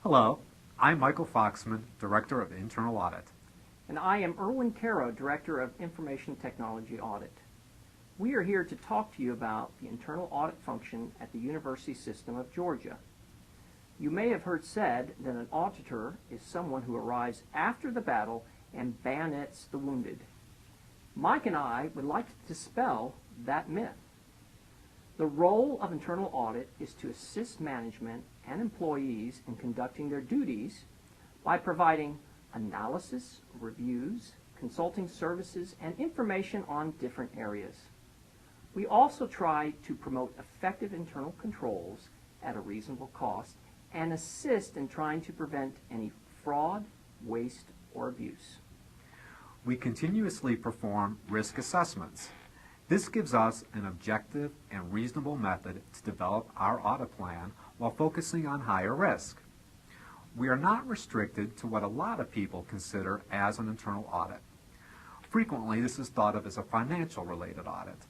Hello, I'm Michael Foxman, Director of Internal Audit. And I am Carrow, Director of Information Technology Audit. We are here to talk to you about the internal audit function at the University System of Georgia. You may have heard said that an auditor is someone who arrives after the battle and bayonets the wounded. Mike and I would like to dispel that myth. The role of internal audit is to assist management and employees in conducting their duties by providing analysis, reviews, consulting services, and information on different areas. We also try to promote effective internal controls at a reasonable cost and assist in trying to prevent any fraud, waste, or abuse. We continuously perform risk assessments. This gives us an objective and reasonable method to develop our audit plan while focusing on higher risk. We are not restricted to what a lot of people consider as an internal audit. Frequently, this is thought of as a financial-related audit.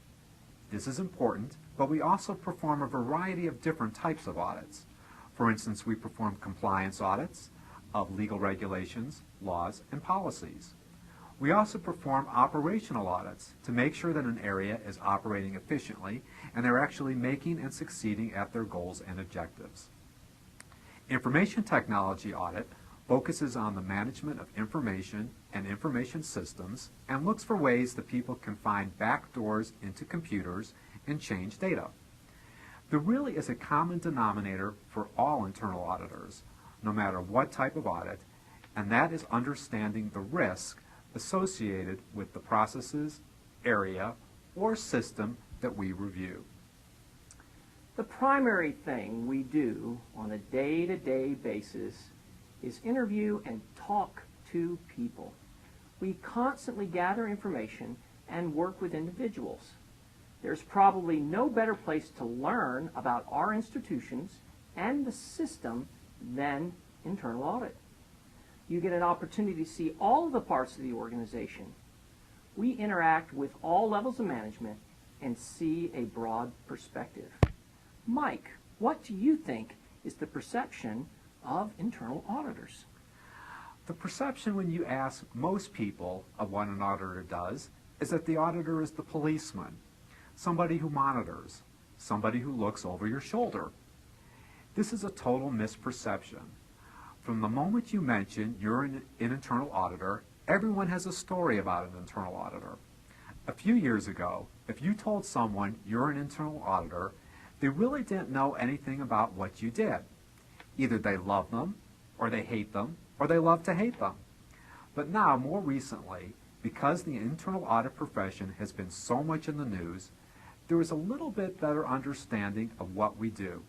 This is important, but we also perform a variety of different types of audits. For instance, we perform compliance audits of legal regulations, laws, and policies. We also perform operational audits to make sure that an area is operating efficiently and they're actually making and succeeding at their goals and objectives. Information technology audit focuses on the management of information and information systems and looks for ways that people can find back doors into computers and change data. There really is a common denominator for all internal auditors, no matter what type of audit, and that is understanding the risk associated with the processes, area, or system that we review. The primary thing we do on a day-to-day basis is interview and talk to people. We constantly gather information and work with individuals. There's probably no better place to learn about our institutions and the system than internal audit. You get an opportunity to see all of the parts of the organization. We interact with all levels of management and see a broad perspective. Mike, what do you think is the perception of internal auditors? The perception when you ask most people of what an auditor does is that the auditor is the policeman, somebody who monitors, somebody who looks over your shoulder. This is a total misperception. From the moment you mention you're an internal auditor, everyone has a story about an internal auditor. A few years ago, if you told someone you're an internal auditor, they really didn't know anything about what you did. Either they love them, or they hate them, or they love to hate them. But now, more recently, because the internal audit profession has been so much in the news, there is a little bit better understanding of what we do.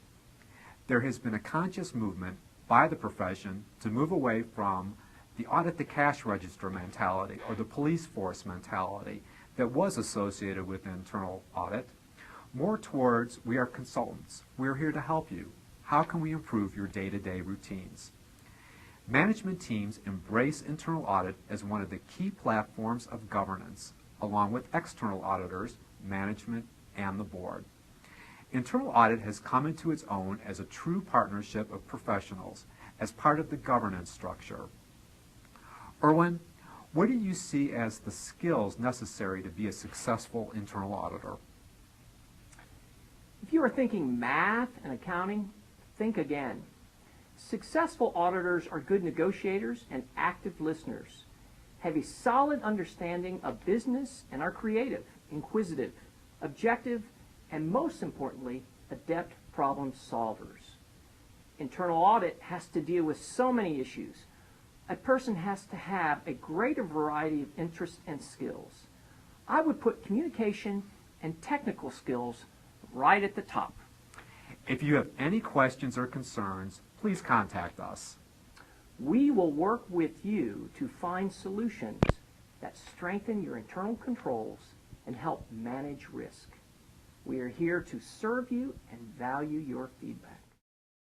There has been a conscious movement by the profession to move away from the audit the cash register mentality or the police force mentality that was associated with internal audit, more towards we are consultants. We're here to help you. How can we improve your day-to-day routines? Management teams embrace internal audit as one of the key platforms of governance, along with external auditors, management, and the board. Internal audit has come into its own as a true partnership of professionals as part of the governance structure. Erwin, what do you see as the skills necessary to be a successful internal auditor? If you are thinking math and accounting, think again. Successful auditors are good negotiators and active listeners, have a solid understanding of business, and are creative, inquisitive, objective, and most importantly, adept problem solvers. Internal audit has to deal with so many issues. A person has to have a greater variety of interests and skills. I would put communication and technical skills right at the top. If you have any questions or concerns, please contact us. We will work with you to find solutions that strengthen your internal controls and help manage risk. We are here to serve you and value your feedback.